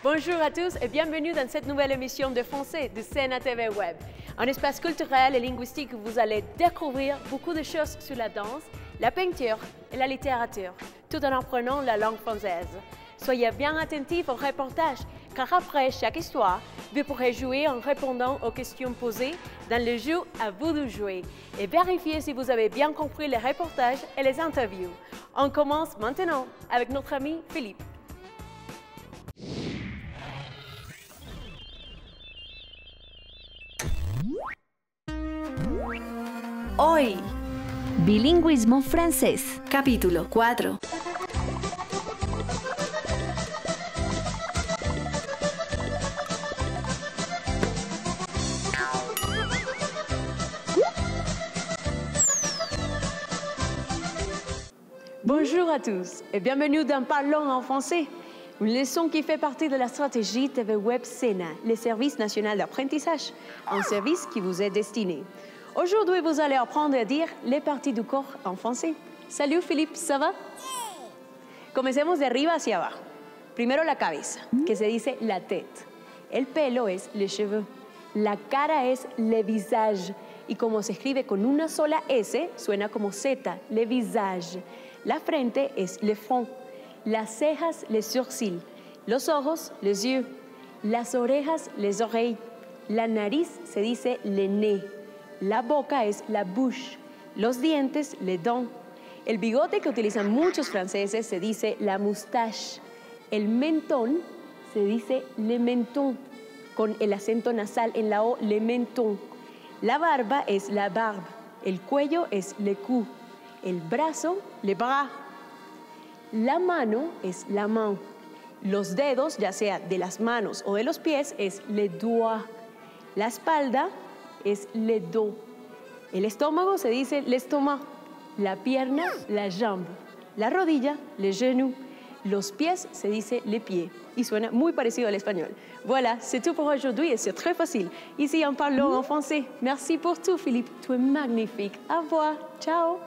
Bonjour à tous et bienvenue dans cette nouvelle émission de français de Scène TV Web. Un espace culturel et linguistique où vous allez découvrir beaucoup de choses sur la danse, la peinture et la littérature, tout en apprenant la langue française. Soyez bien attentifs au reportage, car après chaque histoire, vous pourrez jouer en répondant aux questions posées dans le jeu À vous de jouer et vérifier si vous avez bien compris les reportages et les interviews. On commence maintenant avec notre ami Philippe. Hoy, bilingüismo francés, capítulo 4. Bonjour à tous et bienvenue dans Parlons en français, une leçon qui fait partie de la stratégie TV Web SENA, le service national d'apprentissage, un service qui vous est destiné. Aujourd'hui, vous allez apprendre à dire les parties du corps en français. Salut Philippe, ¿ça va? Comencemos de arriba hacia abajo. Primero la cabeza, que se dice la tête. El pelo es les cheveux. La cara es le visage. Y como se escribe con una sola S, suena como Z, le visage. La frente es le front. Las cejas, les sourcils. Los ojos, les yeux. Las orejas, les oreilles. La nariz se dice le nez. La boca es la bouche, los dientes, les dents. El bigote que utilizan muchos franceses se dice la moustache. El mentón se dice le menton, con el acento nasal en la O, le menton. La barba es la barbe, el cuello es le cou, el brazo, le bras. La mano es la main. Los dedos, ya sea de las manos o de los pies, es le doigt. La espalda es le dos. El estómago se dice l'estomac. La pierna, la jambe. La rodilla, le genou. Los pies se dice les pieds. Y suena muy parecido al español. Voilà, c'est tout pour aujourd'hui et c'est très facile. Ici, en parlant en français. Merci pour tout, Philippe. Tu es magnifique. Au revoir. Ciao.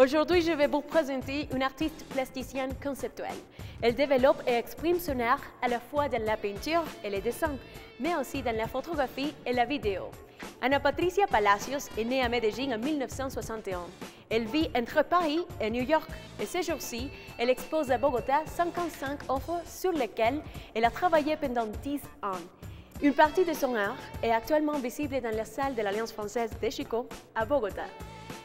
Aujourd'hui, je vais vous présenter une artiste plasticienne conceptuelle. Elle développe et exprime son art à la fois dans la peinture et le dessin, mais aussi dans la photographie et la vidéo. Ana Patricia Palacios est née à Medellín en 1961. Elle vit entre Paris et New York et ces jours-ci, elle expose à Bogota 55 œuvres sur lesquelles elle a travaillé pendant 10 ans. Une partie de son art est actuellement visible dans la salle de l'Alliance française de Chico à Bogota.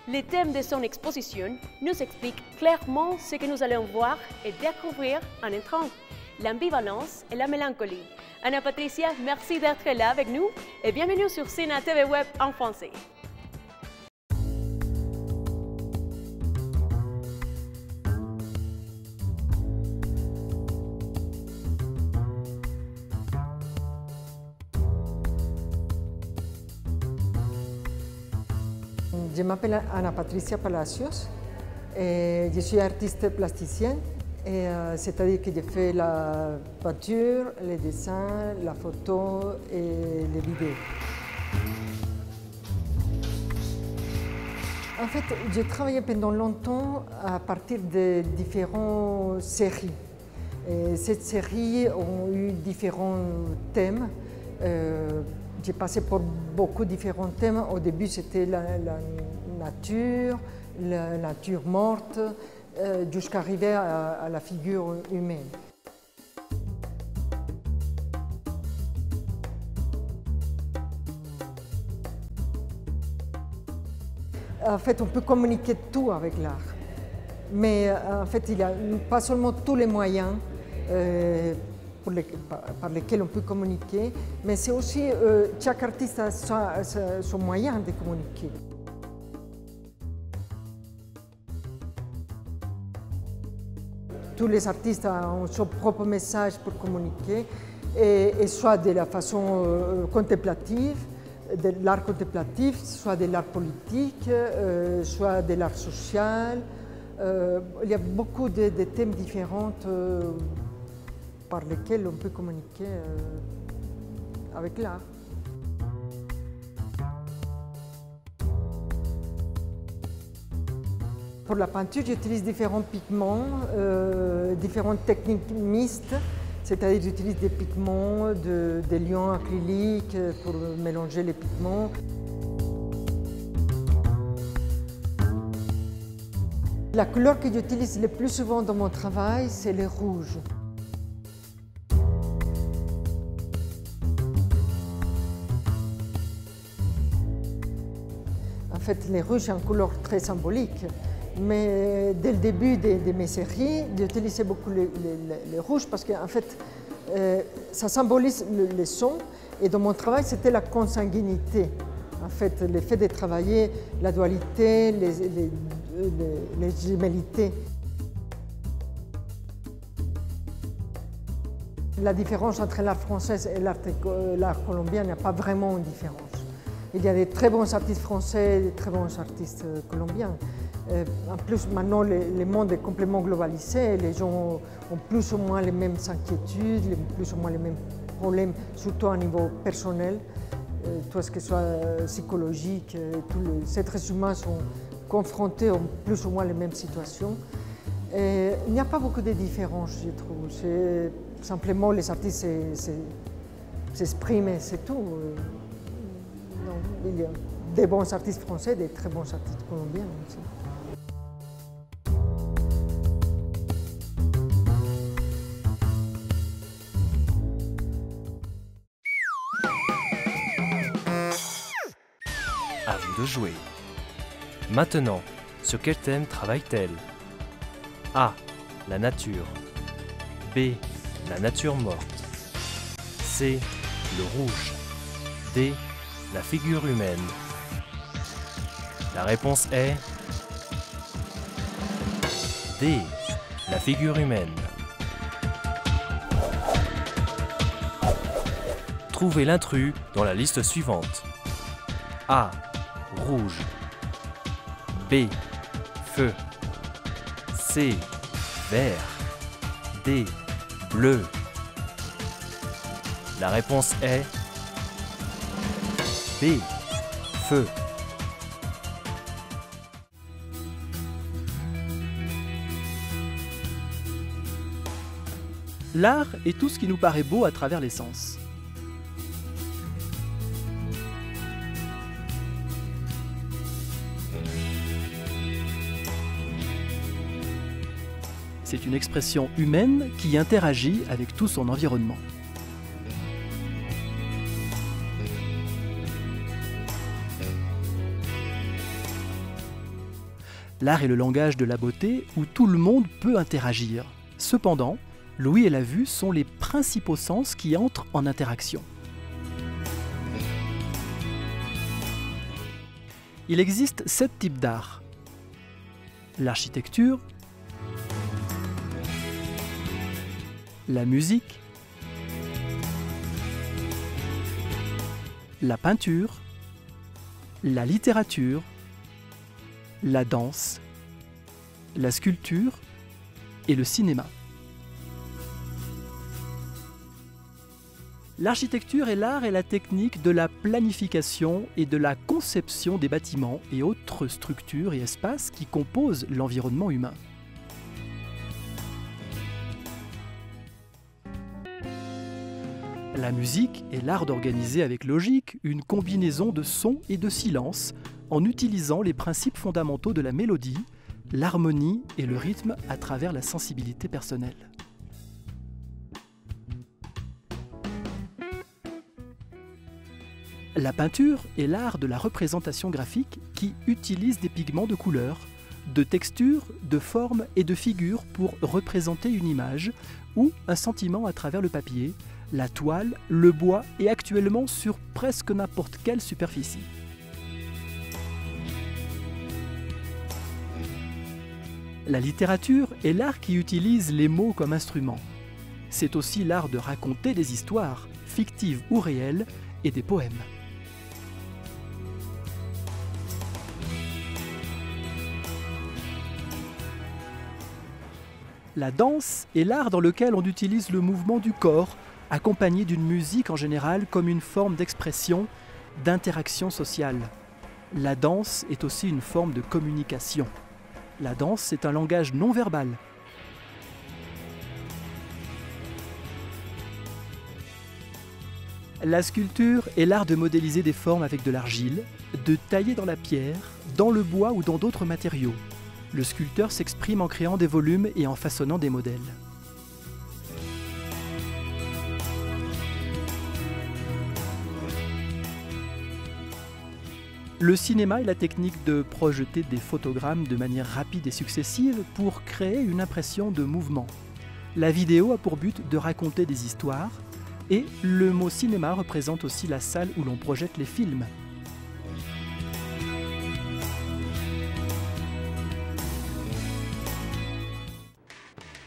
Le thème de son exposition nous explique clairement ce que nous allons voir et découvrir en entrant, l'ambivalence et la mélancolie. Ana Patricia, merci d'être là avec nous et bienvenue sur Scène TV Web en français. Je m'appelle Ana Patricia Palacios, et je suis artiste plasticienne, c'est-à-dire que je fais la peinture, les dessins, la photo et les vidéos. En fait, j'ai travaillé pendant longtemps à partir de différentes séries. Et cette série ont eu différents thèmes. J'ai passé pour beaucoup de différents thèmes. Au début, c'était la nature morte, jusqu'à arriver à la figure humaine. En fait, on peut communiquer tout avec l'art. Mais en fait, il n'y a pas seulement tous les moyens par lesquels on peut communiquer, mais c'est aussi chaque artiste a son moyen de communiquer. Tous les artistes ont son propre message pour communiquer, et soit de la façon contemplative, de l'art contemplatif, soit de l'art politique, soit de l'art social. Il y a beaucoup de thèmes différents par lesquels on peut communiquer avec l'art. Pour la peinture, j'utilise différents pigments, différentes techniques mixtes, c'est-à-dire j'utilise des pigments, des liants acryliques pour mélanger les pigments. La couleur que j'utilise le plus souvent dans mon travail, c'est le rouge. En fait, le rouge est une couleur très symbolique. Mais dès le début de mes séries, j'utilisais beaucoup le rouge parce qu'en fait, ça symbolise le son. Et dans mon travail, c'était la consanguinité. En fait, le fait de travailler la dualité, les gémellités. La différence entre l'art français et l'art colombien, il n'y a pas vraiment une différence. Il y a des très bons artistes français et des très bons artistes colombiens. En plus, maintenant, le monde est complètement globalisé. Les gens ont plus ou moins les mêmes inquiétudes, plus ou moins les mêmes problèmes, surtout à niveau personnel. Tout ce qui soit psychologique, tous les êtres humains sont confrontés à plus ou moins les mêmes situations. Et il n'y a pas beaucoup de différences, je trouve. C'est simplement les artistes s'expriment et c'est tout. Non, il y a des bons artistes français, des très bons artistes colombiens aussi. À vous de jouer. Maintenant, sur quel thème travaille-t-elle? A. La nature. B. La nature morte. C. Le rouge. D. La figure humaine. La réponse est D. La figure humaine. Trouvez l'intrus dans la liste suivante. A. Rouge. B. Feu. C. Vert. D. Bleu. La réponse est B. Feu. L'art est tout ce qui nous paraît beau à travers les sens. C'est une expression humaine qui interagit avec tout son environnement. L'art est le langage de la beauté où tout le monde peut interagir. Cependant, l'ouïe et la vue sont les principaux sens qui entrent en interaction. Il existe 7 types d'art. L'architecture, la musique, la peinture, la littérature, la danse, la sculpture et le cinéma. L'architecture et l'art est la technique de la planification et de la conception des bâtiments et autres structures et espaces qui composent l'environnement humain. La musique est l'art d'organiser avec logique une combinaison de sons et de silences en utilisant les principes fondamentaux de la mélodie, l'harmonie et le rythme à travers la sensibilité personnelle. La peinture est l'art de la représentation graphique qui utilise des pigments de couleurs, de textures, de formes et de figures pour représenter une image ou un sentiment à travers le papier, la toile, le bois et actuellement sur presque n'importe quelle superficie. La littérature est l'art qui utilise les mots comme instrument. C'est aussi l'art de raconter des histoires, fictives ou réelles, et des poèmes. La danse est l'art dans lequel on utilise le mouvement du corps, accompagné d'une musique en général comme une forme d'expression, d'interaction sociale. La danse est aussi une forme de communication. La danse est un langage non verbal. La sculpture est l'art de modéliser des formes avec de l'argile, de tailler dans la pierre, dans le bois ou dans d'autres matériaux. Le sculpteur s'exprime en créant des volumes et en façonnant des modèles. Le cinéma est la technique de projeter des photogrammes de manière rapide et successive pour créer une impression de mouvement. La vidéo a pour but de raconter des histoires et le mot cinéma représente aussi la salle où l'on projette les films.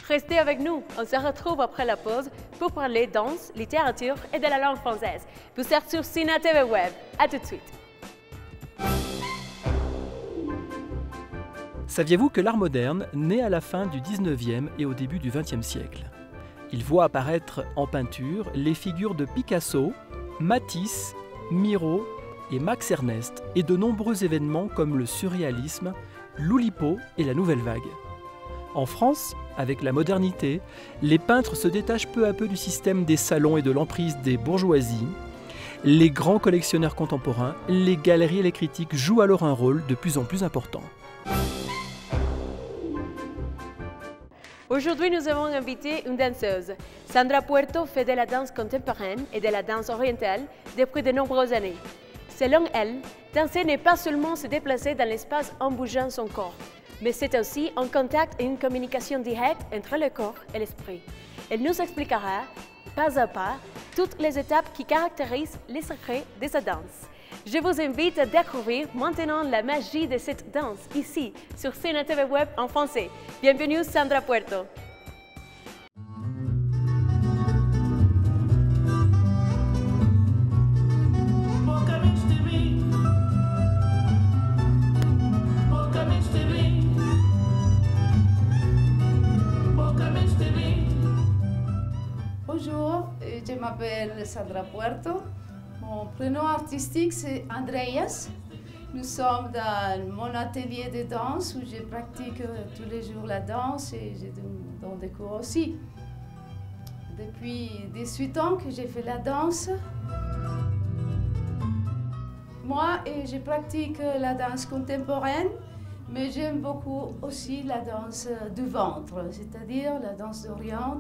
Restez avec nous, on se retrouve après la pause pour parler danse, littérature et de la langue française. Vous êtes sur Sina TV Web. À tout de suite. Saviez-vous que l'art moderne naît à la fin du 19e et au début du 20e siècle? Il voit apparaître en peinture les figures de Picasso, Matisse, Miro et Max Ernst et de nombreux événements comme le surréalisme, l'Oulipo et la Nouvelle Vague. En France, avec la modernité, les peintres se détachent peu à peu du système des salons et de l'emprise des bourgeoisies. Les grands collectionneurs contemporains, les galeries et les critiques jouent alors un rôle de plus en plus important. Aujourd'hui, nous avons invité une danseuse. Sandra Puerto fait de la danse contemporaine et de la danse orientale depuis de nombreuses années. Selon elle, danser n'est pas seulement se déplacer dans l'espace en bougeant son corps, mais c'est aussi un contact et une communication directe entre le corps et l'esprit. Elle nous expliquera, pas à pas, toutes les étapes qui caractérisent les secrets de sa danse. Je vous invite à découvrir maintenant la magie de cette danse ici, sur Sina TV Web en français. Bienvenue Sandra Puerto. Bonjour, je m'appelle Sandra Puerto. Mon prénom artistique c'est Andreas. Nous sommes dans mon atelier de danse où je pratique tous les jours la danse et je donne des cours aussi. Depuis 18 ans que j'ai fait la danse. Moi, je pratique la danse contemporaine, mais j'aime beaucoup aussi la danse du ventre, c'est-à-dire la danse d'Orient.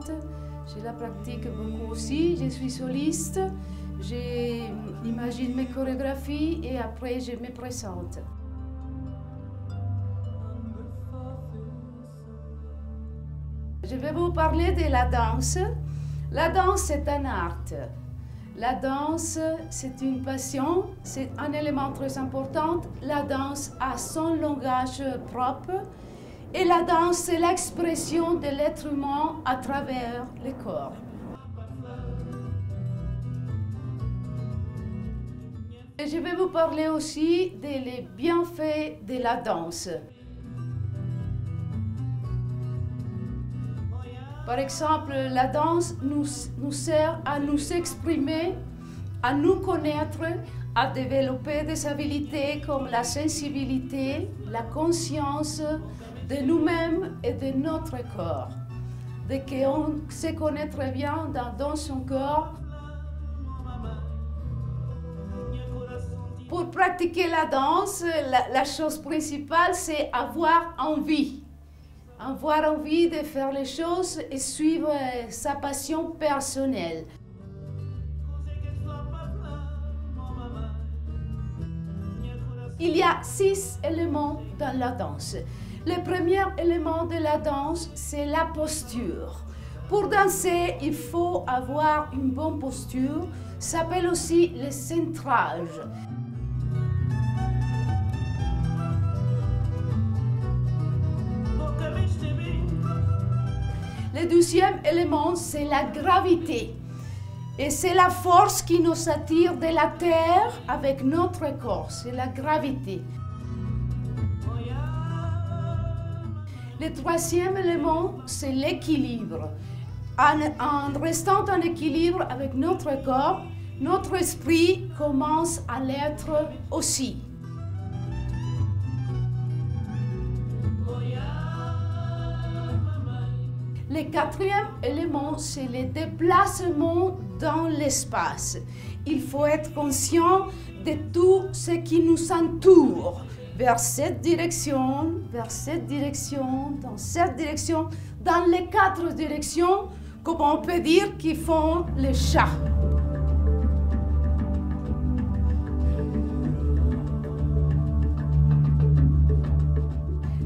Je la pratique beaucoup aussi, je suis soliste. J'imagine mes chorégraphies et après je me présente. Je vais vous parler de la danse. La danse, c'est un art. La danse, c'est une passion, c'est un élément très important. La danse a son langage propre et la danse, c'est l'expression de l'être humain à travers le corps. Je vais vous parler aussi des bienfaits de la danse. Par exemple, la danse nous sert à nous exprimer, à nous connaître, à développer des habiletés comme la sensibilité, la conscience de nous-mêmes et de notre corps. Dès qu'on se connaît très bien dans son corps, pour pratiquer la danse, la chose principale, c'est avoir envie. Avoir envie de faire les choses et suivre sa passion personnelle. Il y a 6 éléments dans la danse. Le premier élément de la danse, c'est la posture. Pour danser, il faut avoir une bonne posture. Ça s'appelle aussi le centrage. Le deuxième élément, c'est la gravité. Et c'est la force qui nous attire de la terre avec notre corps. C'est la gravité. Le troisième élément, c'est l'équilibre. En restant en équilibre avec notre corps, notre esprit commence à l'être aussi. Le quatrième élément, c'est le déplacement dans l'espace. Il faut être conscient de tout ce qui nous entoure, vers cette direction, dans cette direction, dans les quatre directions, comme on peut dire qu'ils font les chats.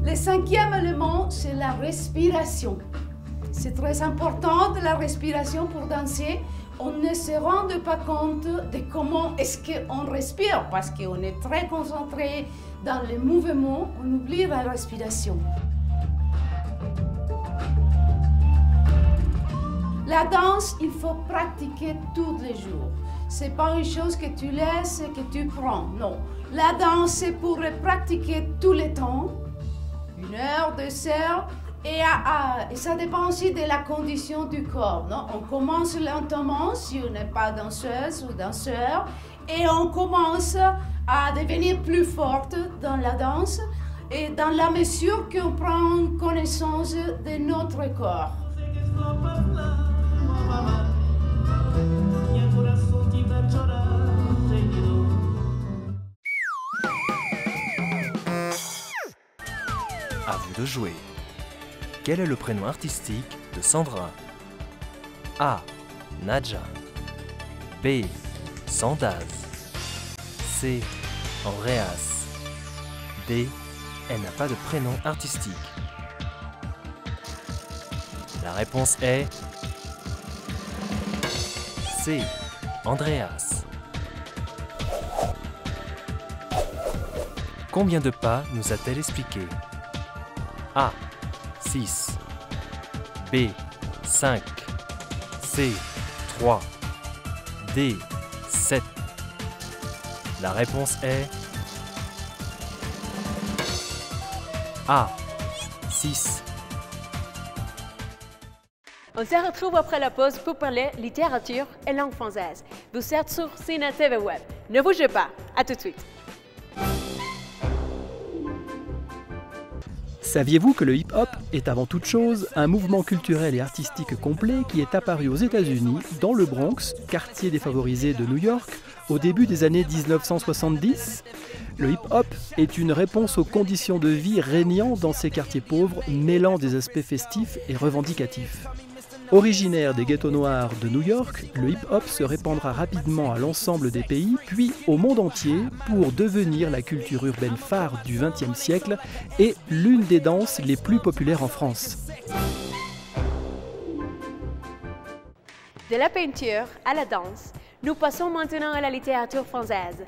Le cinquième élément, c'est la respiration. C'est très important de la respiration pour danser. On ne se rend pas compte de comment est-ce qu'on respire parce qu'on est très concentré dans les mouvements, on oublie la respiration. La danse, il faut pratiquer tous les jours. Ce n'est pas une chose que tu laisses et que tu prends, non. La danse, c'est pour pratiquer tout le temps, 1 heure, 2 heures. Et ça dépend aussi de la condition du corps. Non? On commence lentement si on n'est pas danseuse ou danseur et on commence à devenir plus forte dans la danse et dans la mesure qu'on prend connaissance de notre corps. À vous de jouer. Quel est le prénom artistique de Sandra? A. Nadja. B. Sandaz. C. Andreas. D. Elle n'a pas de prénom artistique. La réponse est C. Andreas. Combien de pas nous a-t-elle expliqué? A. 6. B. 5. C. 3. D. 7. La réponse est A. 6. On se retrouve après la pause pour parler littérature et langue française. Vous êtes sur Cine TV Web. Ne bougez pas. À tout de suite. Saviez-vous que le hip-hop est avant toute chose un mouvement culturel et artistique complet qui est apparu aux États-Unis, dans le Bronx, quartier défavorisé de New York, au début des années 1970 ? Le hip-hop est une réponse aux conditions de vie régnant dans ces quartiers pauvres, mêlant des aspects festifs et revendicatifs. Originaire des ghettos noirs de New York, le hip-hop se répandra rapidement à l'ensemble des pays, puis au monde entier, pour devenir la culture urbaine phare du XXe siècle et l'une des danses les plus populaires en France. De la peinture à la danse, nous passons maintenant à la littérature française.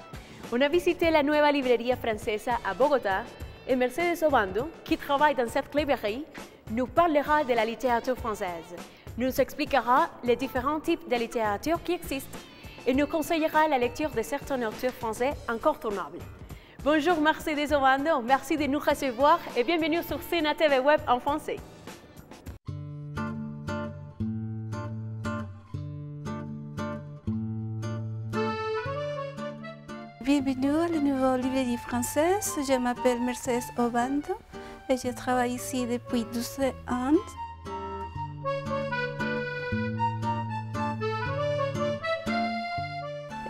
On a visité la Nueva Librería Francesa à Bogota et Mercedes Obando, qui travaille dans cette librairie, nous parlera de la littérature française. Nous expliquera les différents types de littérature qui existent et nous conseillera la lecture de certains auteurs français incontournables. Bonjour Mercedes Obando, merci de nous recevoir et bienvenue sur Cine TV Web en français. Bienvenue à la Nouvelle Librairie Française. Je m'appelle Mercedes Obando et je travaille ici depuis 12 ans.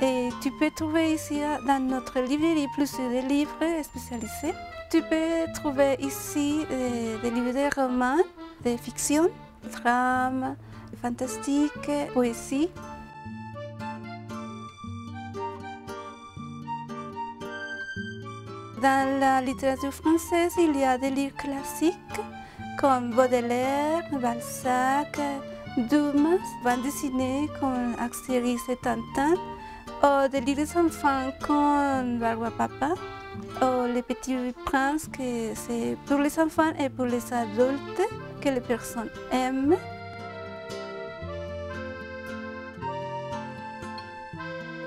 Et tu peux trouver ici dans notre librairie plusieurs livres spécialisés. Tu peux trouver ici des livres de romans, de fiction, de drame, de fantastique, poésie. Dans la littérature française, il y a des livres classiques comme Baudelaire, Balzac, Dumas, bande dessinée comme Astérix et Tintin, ou des livres d'enfants comme Barbara Papa, ou Les Petits Princes, que c'est pour les enfants et pour les adultes que les personnes aiment.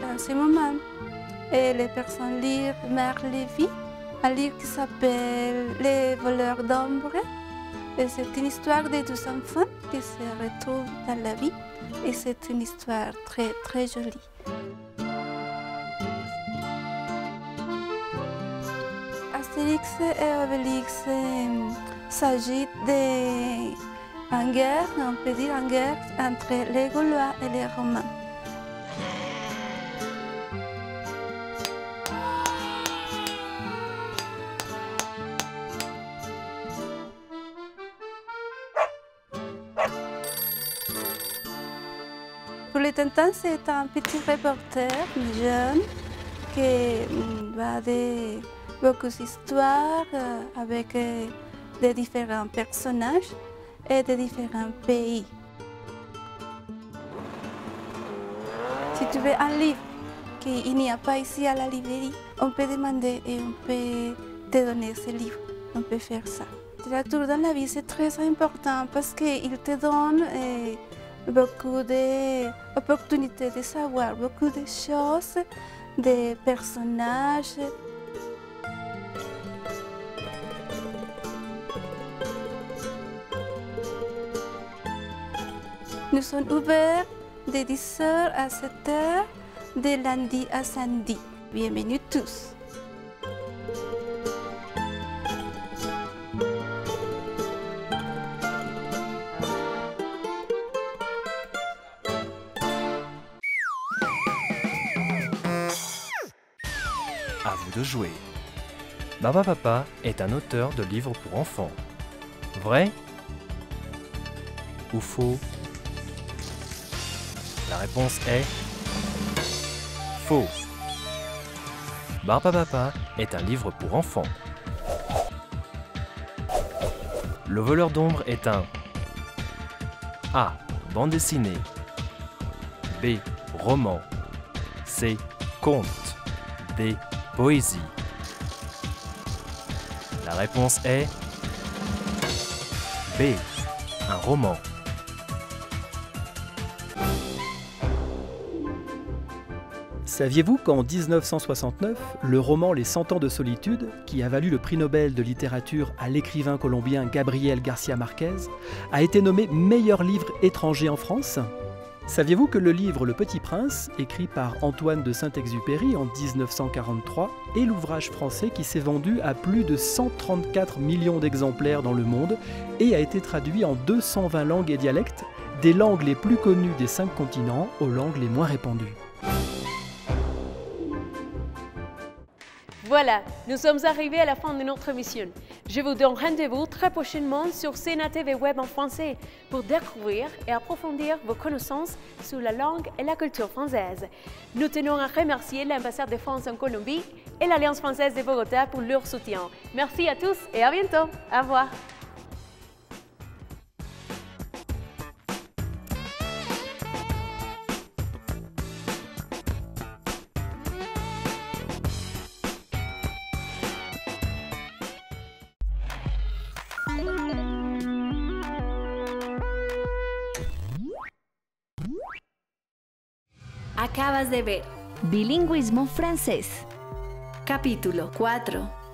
Dans ce moment, les personnes lisent Mère Lévy, un livre qui s'appelle Les voleurs d'ombre. Et c'est une histoire de deux enfants qui se retrouvent dans la vie. Et c'est une histoire très, très jolie. Astérix et Obélix s'agit d'une guerre, on peut dire une guerre entre les Gaulois et les Romains. Pour les Tintins, c'est un petit reporter jeune qui va de beaucoup d'histoires avec de différents personnages et de différents pays. Si tu veux un livre qu'il n'y a pas ici à la librairie, on peut demander et on peut te donner ce livre. On peut faire ça. La littérature dans la vie, c'est très important parce qu'il te donne beaucoup d'opportunités de savoir beaucoup de choses, des personnages. Nous sommes ouverts de 10h à 7h, de lundi à samedi. Bienvenue tous. À vous de jouer. Baba Papa est un auteur de livres pour enfants. Vrai ou faux? La réponse est faux. Baba Papa est un livre pour enfants. Le voleur d'ombre est un A. Bande dessinée. B. Roman. C. Conte. D. Poésie. La réponse est B. Un roman. Saviez-vous qu'en 1969, le roman Les 100 ans de solitude, qui a valu le prix Nobel de littérature à l'écrivain colombien Gabriel García Márquez, a été nommé meilleur livre étranger en France ? Saviez-vous que le livre Le Petit Prince, écrit par Antoine de Saint-Exupéry en 1943, est l'ouvrage français qui s'est vendu à plus de 134 millions d'exemplaires dans le monde et a été traduit en 220 langues et dialectes, des langues les plus connues des 5 continents aux langues les moins répandues. Voilà, nous sommes arrivés à la fin de notre émission. Je vous donne rendez-vous très prochainement sur Sena TV Web en français pour découvrir et approfondir vos connaissances sur la langue et la culture française. Nous tenons à remercier l'ambassade de France en Colombie et l'Alliance française de Bogota pour leur soutien. Merci à tous et à bientôt. Au revoir. Acabas de ver Bilingüismo francés. Capítulo 4.